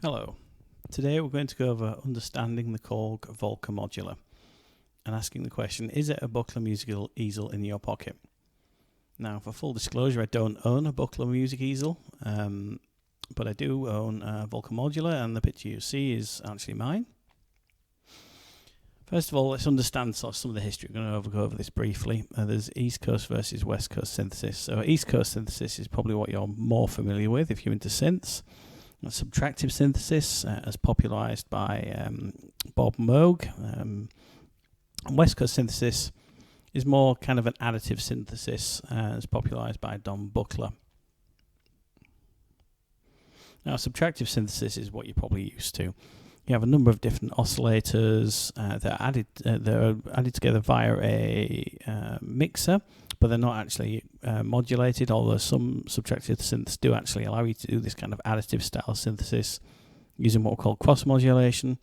Hello. Today we're going to go over understanding the Korg Volca Modular and asking the question, is it a Buchla Music Easel in your pocket? Now, for full disclosure, I don't own a Buchla Music Easel, but I do own a Volca Modular, and the picture you see is actually mine. First of all, let's understand some of the history. We're going to go over this briefly. There's East Coast versus West Coast synthesis. So East Coast synthesis is probably what you're more familiar with if you're into synths. Subtractive synthesis, as popularised by Bob Moog. And West Coast synthesis is more kind of an additive synthesis, as popularised by Don Buchla. Now, subtractive synthesis is what you're probably used to. You have a number of different oscillators that are added together via a mixer, but they're not actually modulated, although some subtractive synths do actually allow you to do this kind of additive style synthesis using what we call cross-modulation.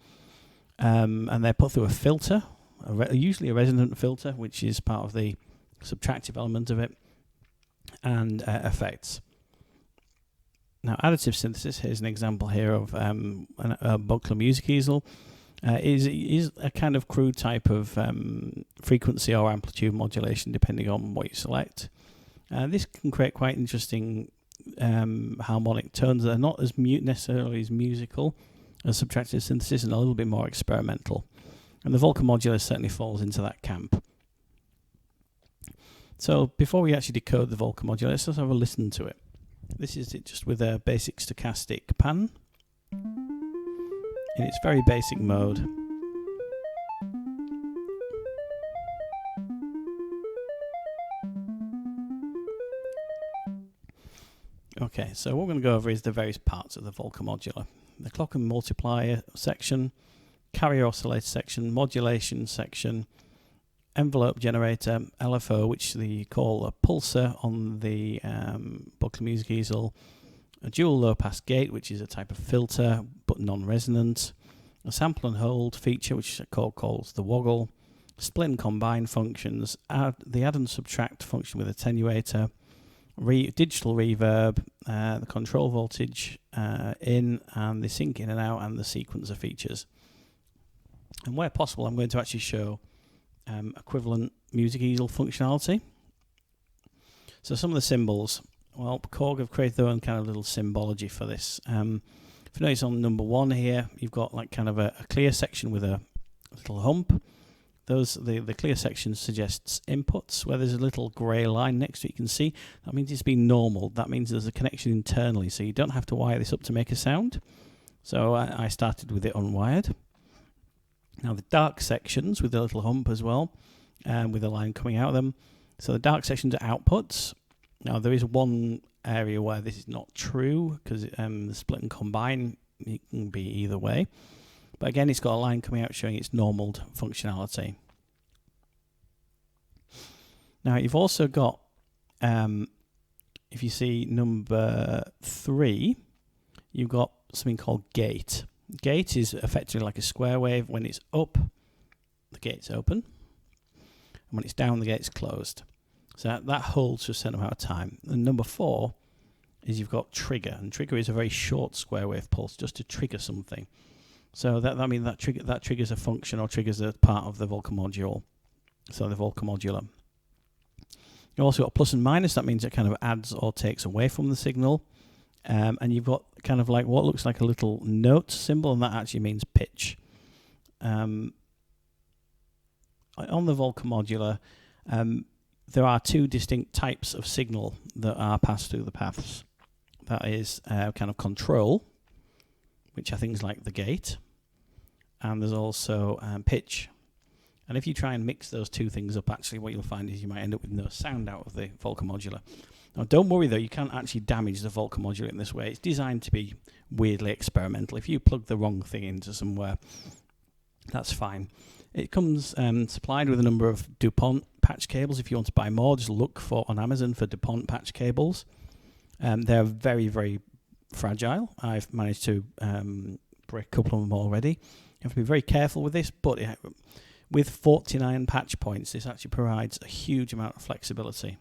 And they're put through a filter, usually a resonant filter, which is part of the subtractive element of it, and effects. Now, additive synthesis, here's an example here of a Buchla Music Easel, is a kind of crude type of frequency or amplitude modulation depending on what you select. This can create quite interesting harmonic tones that are not as necessarily as musical as subtractive synthesis and a little bit more experimental. And the Volca Modular certainly falls into that camp. So before we actually decode the Volca Modular, let's just have a listen to it. This is it just with a basic stochastic pan in its very basic mode. Okay, so what we're going to go over is the various parts of the Volca Modular. The clock and multiplier section, carrier oscillator section, modulation section, envelope generator, LFO, which they call a pulsar on the Buchla Music Easel, a dual low-pass gate, which is a type of filter but non-resonant, a sample and hold feature, which Korg calls the woggle, split and combine functions, the add and subtract function with attenuator, digital reverb, the control voltage in, and the sync in and out, and the sequencer features. And where possible, I'm going to actually show equivalent Music Easel functionality. So some of the symbols, well, Korg have created their own kind of little symbology for this. If you notice on number 1 here, you've got like kind of a clear section with a little hump. The clear section suggests inputs, where there's a little grey line next to it. You can see that means it's been normal. That means there's a connection internally, so you don't have to wire this up to make a sound. So I started with it unwired. Now the dark sections with the little hump as well, with a line coming out of them. So the dark sections are outputs. Now there is one area where this is not true, because the split and combine, it can be either way. But again, it's got a line coming out showing its normaled functionality. Now you've also got, if you see number 3, you've got something called gate. Gate is effectively like a square wave. When it's up, the gate's open, and when it's down, the gate's closed. So that holds for a certain amount of time. And number 4 is you've got trigger, and trigger is a very short square wave pulse just to trigger something. So that means that triggers a function or triggers a part of the Volca module. So the Volca Modular. You also got plus and minus. That means it kind of adds or takes away from the signal. And you've got kind of like what looks like a little note symbol, and that actually means pitch. On the Volca Modular, there are 2 distinct types of signal that are passed through the paths. That is kind of control, which are things like the gate, and there's also pitch. And if you try and mix those 2 things up, actually what you'll find is you might end up with no sound out of the Volca Modular. Now, don't worry though, you can't actually damage the Volca Modular in this way. It's designed to be weirdly experimental. If you plug the wrong thing into somewhere, that's fine. It comes supplied with a number of DuPont patch cables. If you want to buy more, just look on Amazon for DuPont patch cables. They're very, very fragile. I've managed to break a couple of them already. You have to be very careful with this, but with 49 patch points, this actually provides a huge amount of flexibility.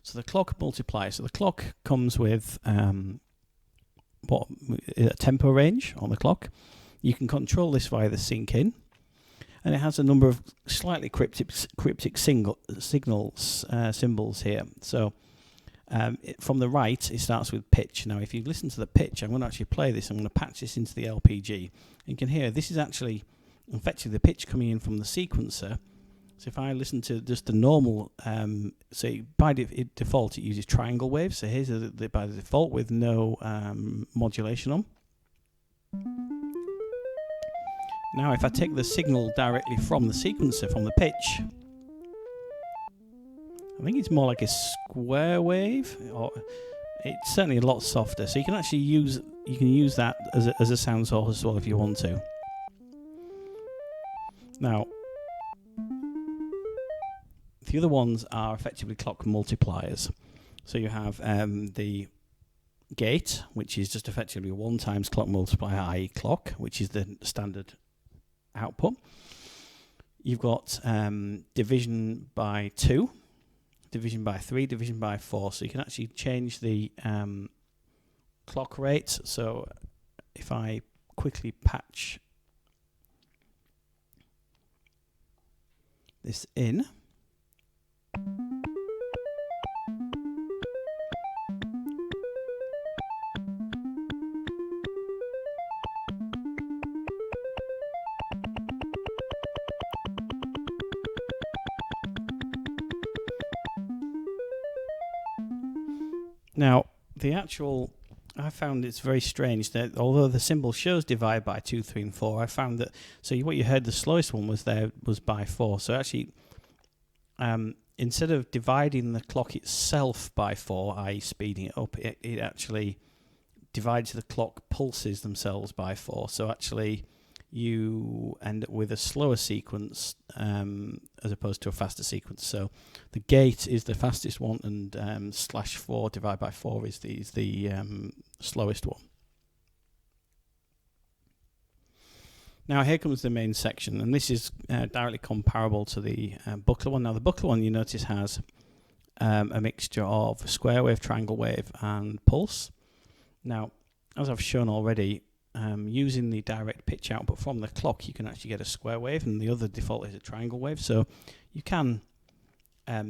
So the clock multiplier. So the clock comes with a tempo range on the clock. You can control this via the sync in, and it has a number of slightly cryptic symbols here. So from the right, it starts with pitch. Now, if you listen to the pitch, I'm going to actually play this. I'm going to patch this into the LPG. You can hear this is actually effectively the pitch coming in from the sequencer. So if I listen to just the normal, by default it uses triangle waves. So here's by default with no modulation on. Now if I take the signal directly from the sequencer, from the pitch, I think it's more like a square wave, or it's certainly a lot softer. So you can actually use that as a sound source as well if you want to. Now, the other ones are effectively clock multipliers. So you have the gate, which is just effectively a 1 times clock multiplier, i.e. clock, which is the standard output. You've got division by 2, division by 3, division by 4. So you can actually change the clock rate. So if I quickly patch this in, now I found it's very strange that although the symbol shows divide by 2, 3 and 4, I found that, so what you heard, the slowest one was by 4. So actually instead of dividing the clock itself by 4, i.e. speeding it up, it actually divides the clock pulses themselves by 4. So actually you end up with a slower sequence as opposed to a faster sequence. So the gate is the fastest one, and /4 divided by 4 is the slowest one. Now here comes the main section, and this is directly comparable to the Buchla one. Now the Buchla one, you notice, has a mixture of square wave, triangle wave and pulse. Now, as I've shown already, using the direct pitch output from the clock, you can actually get a square wave, and the other default is a triangle wave. So you can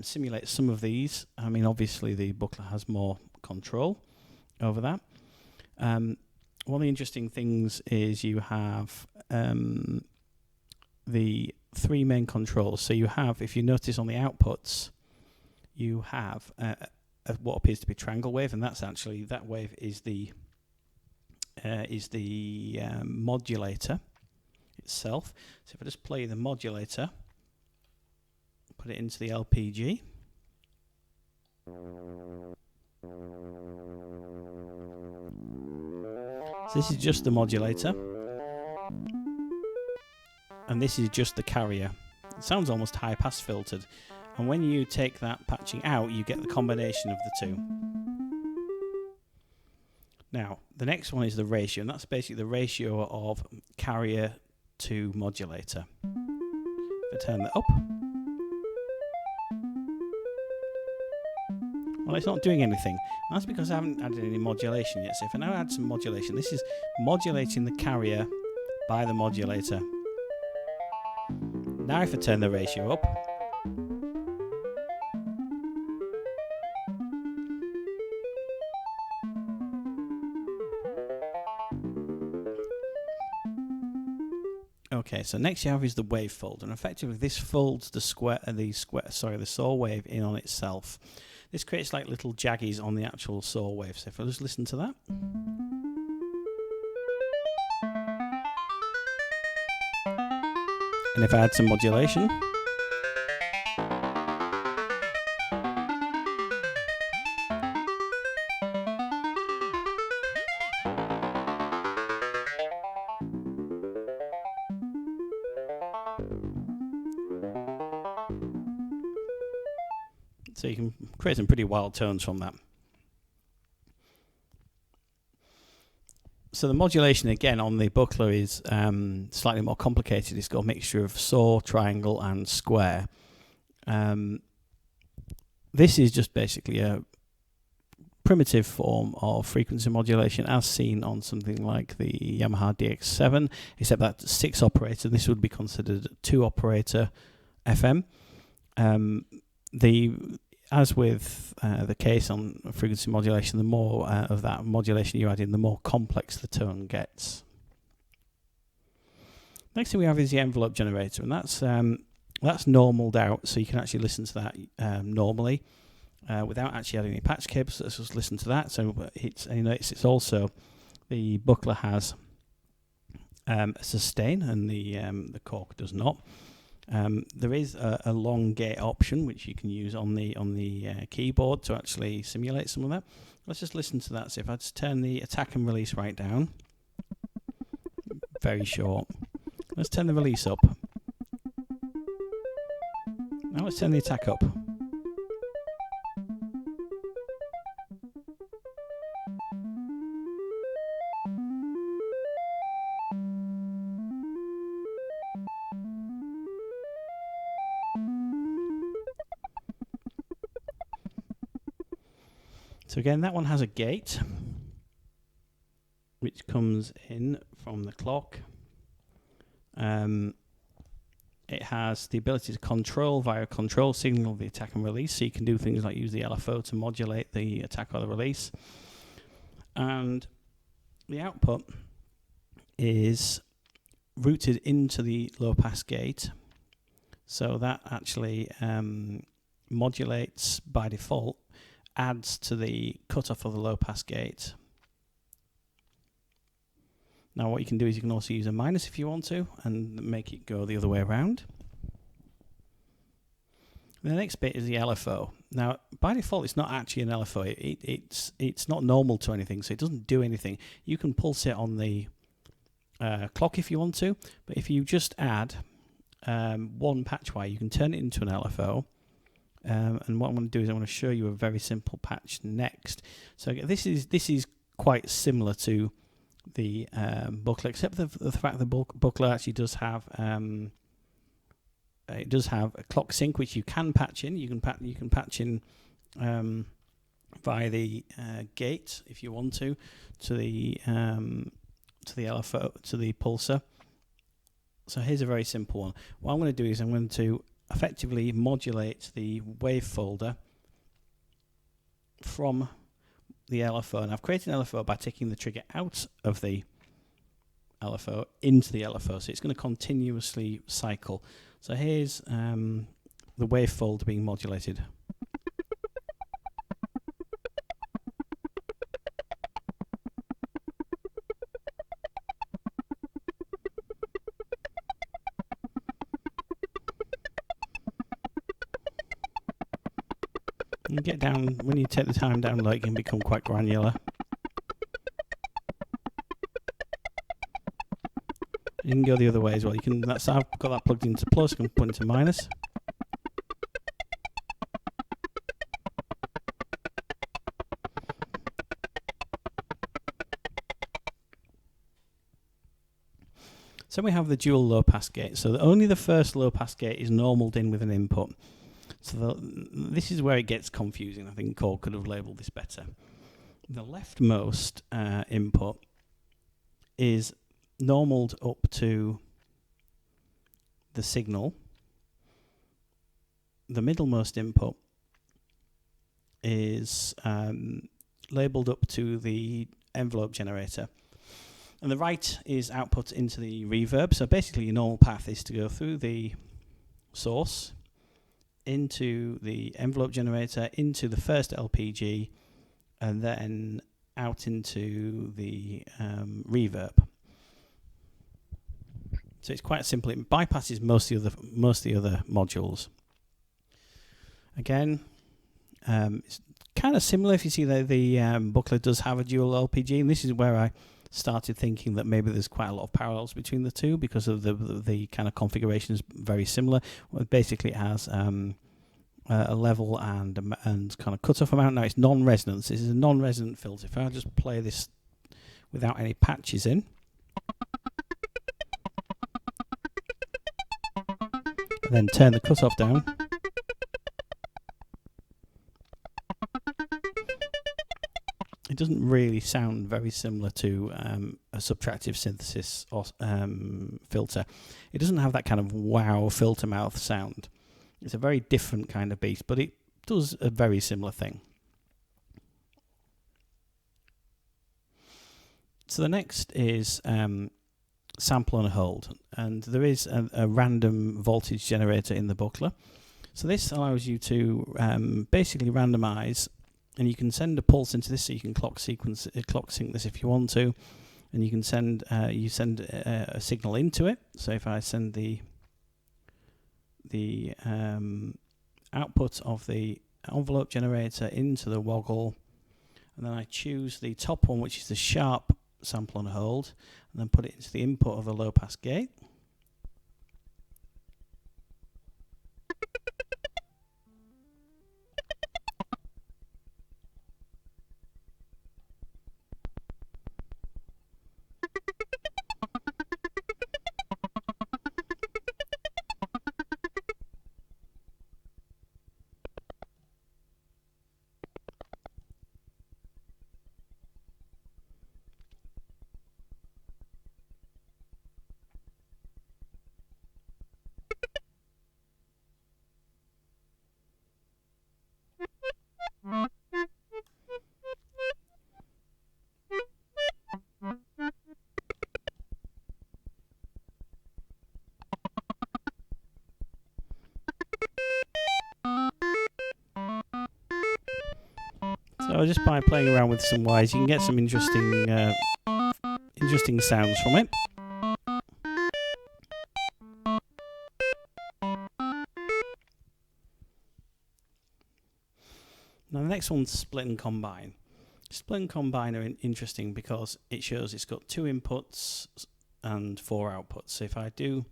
simulate some of these. I mean, obviously the Buchla has more control over that. One of the interesting things is you have the 3 main controls. So you have, if you notice on the outputs, you have what appears to be triangle wave, and that's actually, that wave is the modulator itself. So if I just play the modulator, put it into the LPG, so this is just the modulator, and this is just the carrier. It sounds almost high pass filtered, and when you take that patching out, you get the combination of the two. Now, the next one is the ratio, and that's basically the ratio of carrier to modulator. If I turn that up, well, it's not doing anything. That's because I haven't added any modulation yet. So if I now add some modulation, this is modulating the carrier by the modulator. Now if I turn the ratio up, okay, so next you have is the wave fold, and effectively this folds the saw wave in on itself. This creates like little jaggies on the actual saw wave. So if I just listen to that, and if I add some modulation, so you can create some pretty wild tones from that. So the modulation again on the Buchla is slightly more complicated. It's got a mixture of saw, triangle and square. This is just basically a primitive form of frequency modulation as seen on something like the Yamaha DX7, except that's 6 operator. This would be considered 2 operator FM. As with the case on frequency modulation, the more of that modulation you add in, the more complex the tone gets. Next thing we have is the envelope generator, and that's normaled out, so you can actually listen to that normally without actually adding any patch cables. Let's just listen to that. So it's also, the Buchla has a sustain, and the Korg does not. There is a long gate option which you can use on the keyboard to actually simulate some of that. Let's just listen to that. So if I just turn the attack and release right down, very short. Let's turn the release up. Now let's turn the attack up. So again, that one has a gate which comes in from the clock. It has the ability to control via a control signal the attack and release, so you can do things like use the LFO to modulate the attack or the release. And the output is routed into the low pass gate, so that actually modulates by default, adds to the cutoff of the low pass gate. Now what you can do is you can also use a minus if you want to, and make it go the other way around. The next bit is the LFO. Now by default it's not actually an LFO, it's not normal to anything, so it doesn't do anything. You can pulse it on the clock if you want to, but if you just add one patch wire, you can turn it into an LFO. And what I'm going to do is I'm going to show you a very simple patch next. So this is quite similar to the Buchla, except the fact that Buchla actually does have a clock sync which you can patch in. You can patch in via the gate if you want to the LFO, to the pulsar. So here's a very simple one. What I'm going to do is I'm going to effectively modulate the wave folder from the LFO, and I've created an LFO by taking the trigger out of the LFO into the LFO, so it's going to continuously cycle. So here's the wave folder being modulated. You get down, when you take the time down low, it can become quite granular. You can go the other way as well. You can. I've got that plugged into plus. I can put into minus. So we have the dual low pass gate. So only the first low pass gate is normaled in with an input. So this is where it gets confusing. I think Korg could have labelled this better. The leftmost input is normaled up to the signal. The middlemost input is labelled up to the envelope generator. And the right is output into the reverb. So basically your normal path is to go through the source, into the envelope generator, into the first LPG, and then out into the reverb. So it's quite simple. It bypasses most of the other modules. Again, it's kind of similar. If you see that the Buchla does have a dual LPG, and this is where I started thinking that maybe there's quite a lot of parallels between the two, because of the kind of configuration is very similar. Well, basically, it has a level and kind of cutoff amount. Now it's non-resonance. This is a non-resonant filter. If I just play this without any patches in, and then turn the cutoff down, doesn't really sound very similar to a subtractive synthesis or filter. It doesn't have that kind of wow filter mouth sound. It's a very different kind of beast, but it does a very similar thing. So the next is sample and hold, and there is a random voltage generator in the Buchla. So this allows you to basically randomize, and you can send a pulse into this, so you can clock sync this if you want to, and you can send a signal into it. So if I send the output of the envelope generator into the woggle, and then I choose the top one, which is the sharp sample and hold, and then put it into the input of a low pass gate. So just by playing around with some wires, you can get some interesting sounds from it. Now the next one's split and combine. Split and combine are interesting because it shows it's got 2 inputs and 4 outputs. So if I do,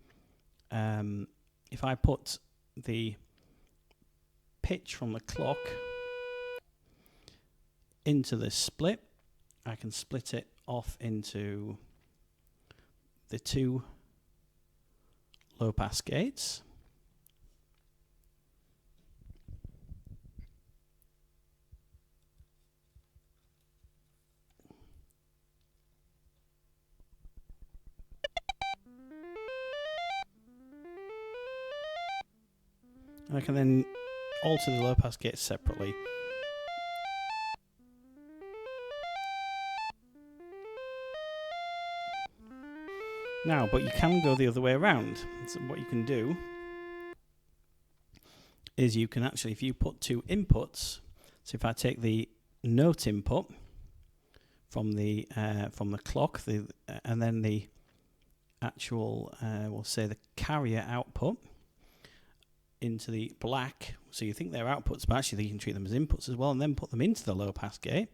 if I put the pitch from the clock into this split, I can split it off into the 2 low pass gates. And I can then alter the low pass gates separately. Now, but you can go the other way around. So what you can do is you can actually, if you put 2 inputs, so if I take the note input from the clock, and then the actual, we'll say the carrier output into the black, so you think they're outputs, but actually you can treat them as inputs as well, and then put them into the low pass gate.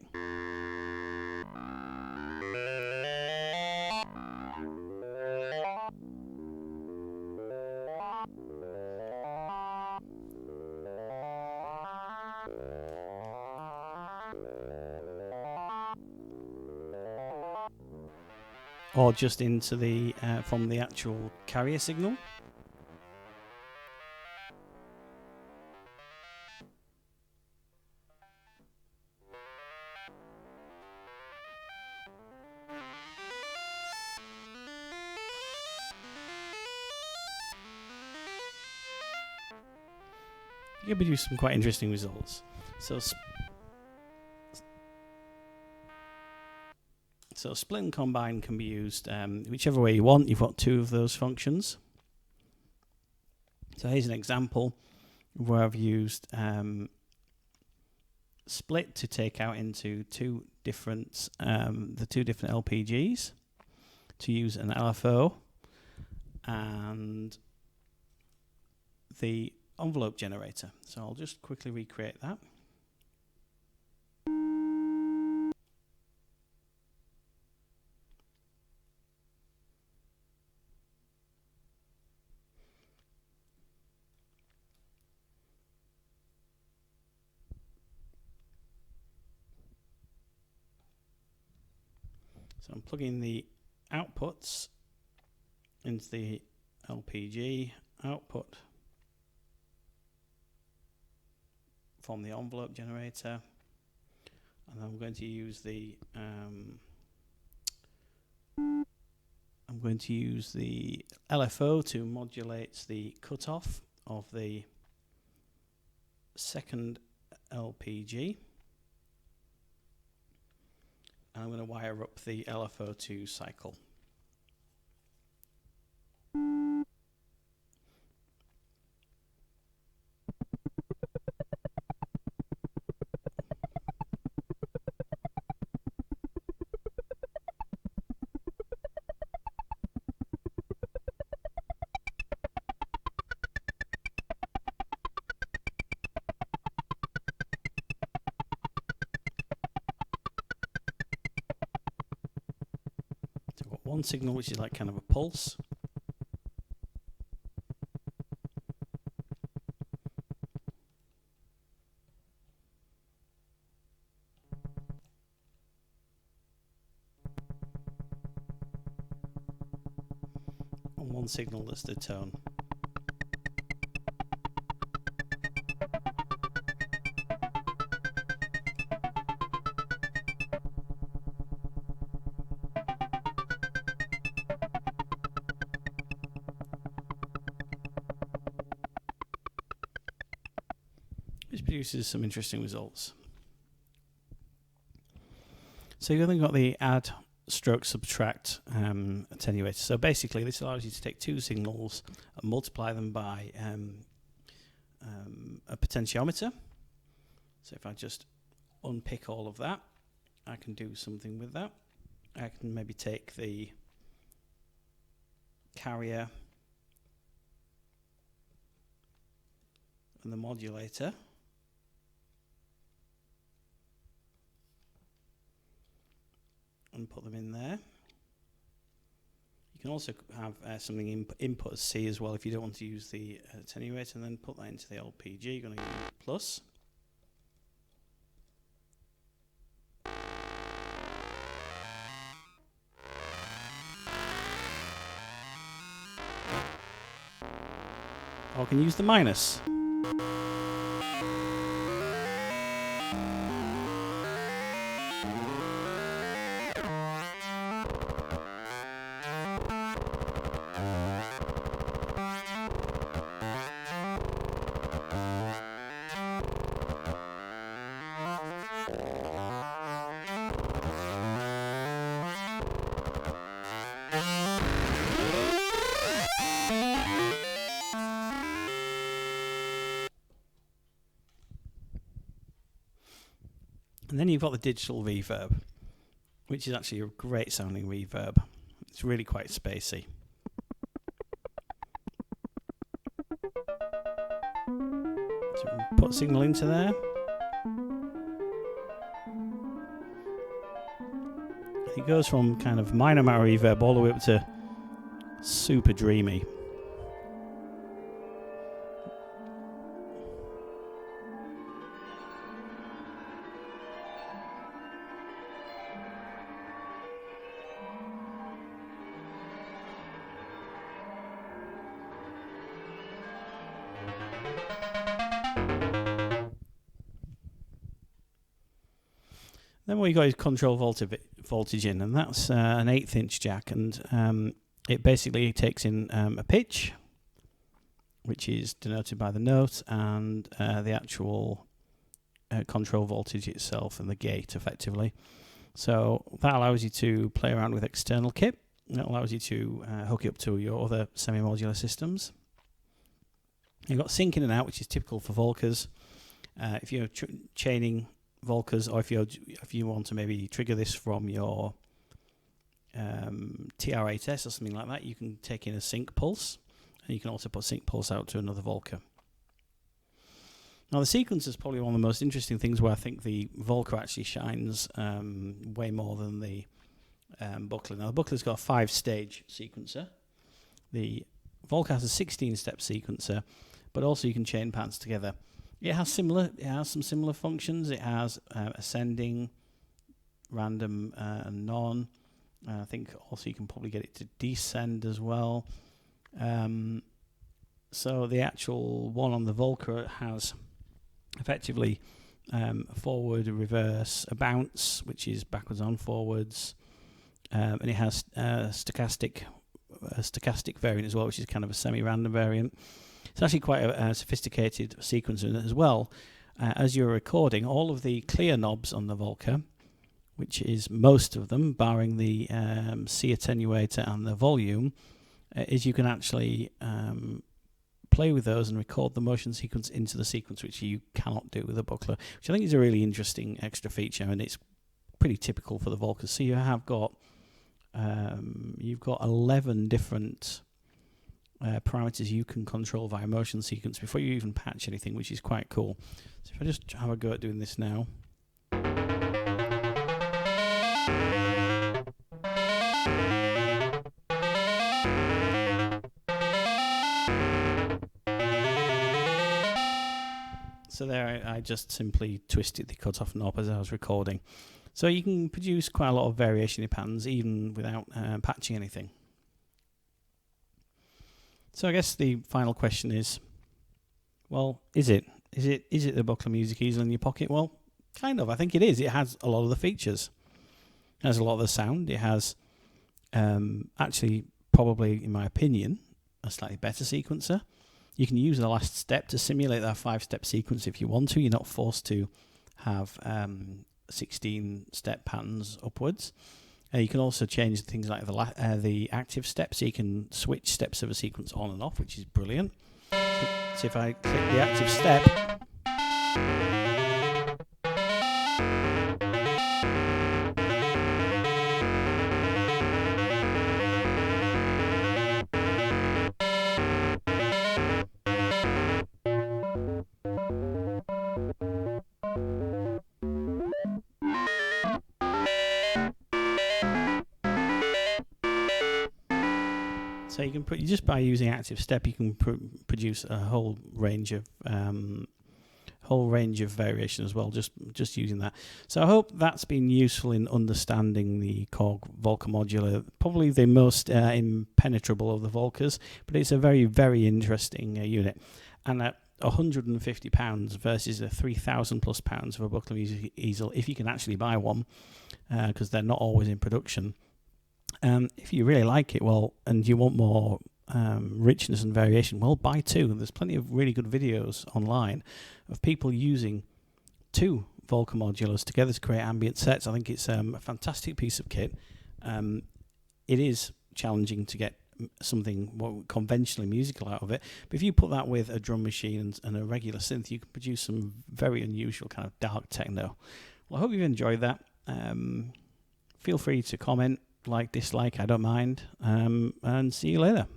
Or just into the from the actual carrier signal. You can produce some quite interesting results. So split and combine can be used whichever way you want. You've got 2 of those functions. So here's an example where I've used split to take out into the 2 different LPGs to use an LFO and the envelope generator. So I'll just quickly recreate that. So I'm plugging the outputs into the LPG output from the envelope generator, And I'm going to use the LFO to modulate the cutoff of the second LPG. And I'm going to wire up the LFO to cycle. So I've got one signal which is like kind of a pulse. And one signal that's the tone. Which produces some interesting results. So you've then got the add, stroke, subtract attenuator. So basically this allows you to take two signals and multiply them by a potentiometer. So if I just unpick all of that, I can do something with that. I can maybe take the carrier and the modulator, and put them in there. You can also have something input as C as well if you don't want to use the attenuator, and then put that into the LPG. You're going to use plus. Or I can use the minus. And then you've got the digital reverb, which is actually a great sounding reverb. It's really quite spacey. So put a signal into there. It goes from kind of minor amount of reverb all the way up to super dreamy. Then what you got is control voltage in, and that's an 1/8 inch jack, and it basically takes in a pitch, which is denoted by the note, and the actual control voltage itself and the gate effectively. So that allows you to play around with external kit. That allows you to hook it up to your other semi-modular systems. You've got sync in and out, which is typical for Volcas. If you're chaining Volcas, or if you want to maybe trigger this from your TR8S or something like that, you can take in a sync pulse, and you can also put sync pulse out to another Volca. Now the sequencer is probably one of the most interesting things, where I think the Volca actually shines way more than the Buchla. Now the Buchla's got a 5-stage sequencer. The Volca has a 16-step sequencer, but also you can chain patterns together. It has some similar functions. It has ascending, random, and non. I think also you can probably get it to descend as well. So the actual one on the Volca has effectively forward, reverse, a bounce, which is backwards on forwards, and it has a stochastic variant as well, which is kind of a semi-random variant. It's actually quite a sophisticated sequencer as well. As you're recording, all of the clear knobs on the Volca, which is most of them, barring the C attenuator and the volume, is you can actually play with those and record the motion sequence into the sequence, which you cannot do with a Buchla, which I think is a really interesting extra feature, and it's pretty typical for the Volcas. So you have got you've got 11 different parameters you can control via motion sequence before you even patch anything, which is quite cool. So if I just have a go at doing this now. So there I just simply twisted the cutoff knob as I was recording. So you can produce quite a lot of variation in patterns even without patching anything. So I guess the final question is, well, is it the Buchla Music Easel in your pocket? Well, kind of. I think it is. It has a lot of the features. It has a lot of the sound. It has actually, probably in my opinion, a slightly better sequencer. You can use the last step to simulate that 5-step sequence if you want to. You're not forced to have 16-step patterns upwards. You can also change things like the active steps, so you can switch steps of a sequence on and off, which is brilliant. So if I click the active step, so you can just by using active step, you can produce a whole range of variation as well, just using that. So I hope that's been useful in understanding the Korg Volca Modular, probably the most impenetrable of the Volcas, but it's a very, very interesting unit. And at £150 versus the £3,000+ of a Buchla Music Easel, if you can actually buy one, because they're not always in production. If you really like it, well, and you want more richness and variation, well, buy two. There's plenty of really good videos online of people using two Volca modulars together to create ambient sets. I think it's a fantastic piece of kit. It is challenging to get something more conventionally musical out of it, but if you put that with a drum machine and a regular synth, you can produce some very unusual kind of dark techno. Well, I hope you've enjoyed that. Feel free to comment, like, dislike, I don't mind, and see you later.